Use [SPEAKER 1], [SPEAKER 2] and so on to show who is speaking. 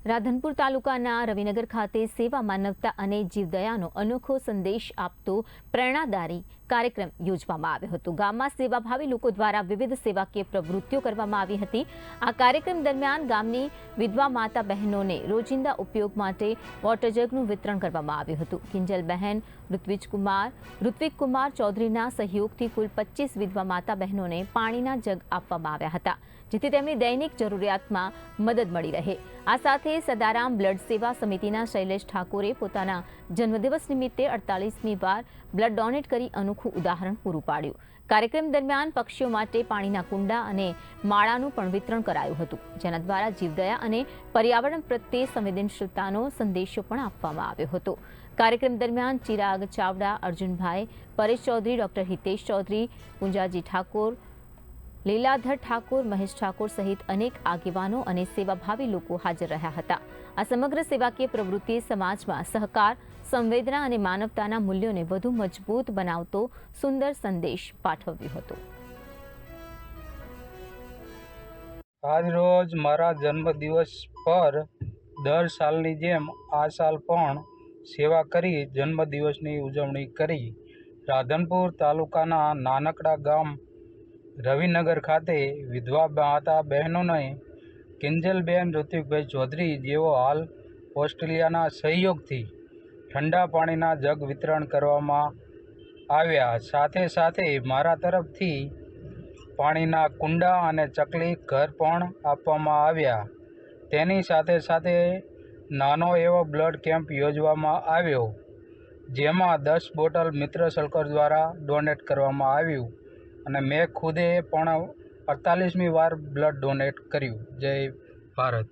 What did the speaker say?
[SPEAKER 1] રાધનપુર તાલુકાના રવિનગર ખાતે સેવા માનવતા અને જીવદયાનો અનોખો સંદેશ આપતો પ્રેરણાદાયી કાર્યક્રમ યોજવામાં આવ્યો હતો। ગામમાં સેવાભાવી લોકો દ્વારા વિવિધ સેવાકીય પ્રવૃત્તિઓ કરવામાં આવી હતી। આ કાર્યક્રમ દરમિયાન ગામની વિધવા માતા બહેનોને રોજિંદા ઉપયોગ માટે વોટર જગનું વિતરણ કરવામાં આવ્યું હતું। કિંજલ બહેન ઋત્વિક કુમાર ચૌધરીના સહયોગથી કુલ 25 વિધવા માતા બહેનોને પાણીના જગ આપવામાં આવ્યા હતા, જેથી તેમની દૈનિક જરૂરિયાતમાં મદદ મળી રહે। આ સાથે સદારામ બ્લડ સેવા સમિતિના શૈલેષ ઠાકોરે પોતાના જન્મદિવસ નિમિત્તે 48મી વાર બ્લડ ડોનેટ કરી અનોખું ઉદાહરણ પૂરું પાડ્યું। કાર્યક્રમ દરમિયાન પક્ષીઓ માટે પાણીના કુંડા અને માળાનું પણ વિતરણ કરાયું હતું, જેના દ્વારા જીવદયા અને પર્યાવરણ પ્રત્યે સંવેદનશીલતાનો સંદેશો પણ આપવામાં આવ્યો હતો। કાર્યક્રમ દરમિયાન ચિરાગ ચાવડા, અર્જુનભાઈ, પરેશ ચૌધરી, ડોક્ટર હિતેશ ચૌધરી, પુંજાજી ઠાકોર, લીલાધર ઠાકોર, મહેશ ઠાકોર સહિત અનેક આગેવાનો અને સેવાભાવી લોકો હાજર રહ્યા હતા। આ સમગ્ર સેવાકીય પ્રવૃત્તિએ સમાજમાં સહકાર, સંવેદના અને માનવતાના મૂલ્યોને વધુ મજબૂત બનાવતો સુંદર સંદેશ પાઠવ્યો હતો।
[SPEAKER 2] આજ રોજ મારા જન્મદિવસ પર દર સાલની જેમ આ સાલ પણ સેવા કરી જન્મદિવસની ઉજવણી કરી। રાધનપુર તાલુકાના નાનકડા ગામ રવિનગર ખાતે વિધવા માતા બહેનોને કિંજલબેન ઋત્વિકભાઈ ચૌધરી જેઓ હાલ ઓસ્ટ્રેલિયાના સહયોગથી ઠંડા પાણીના જગ વિતરણ કરવામાં આવ્યા। સાથે સાથે મારા તરફથી પાણીના કુંડા અને ચકલી ઘર પણ આપવામાં આવ્યા। તેની સાથે સાથે નાનો એવો બ્લડ કેમ્પ યોજવામાં આવ્યો, જેમાં 10 બોટલ મિત્ર સર્કલ દ્વારા ડોનેટ કરવામાં આવ્યું અને મેં ખુદે પણ 48મી વાર બ્લડ ડોનેટ કર્યું। જય ભારત।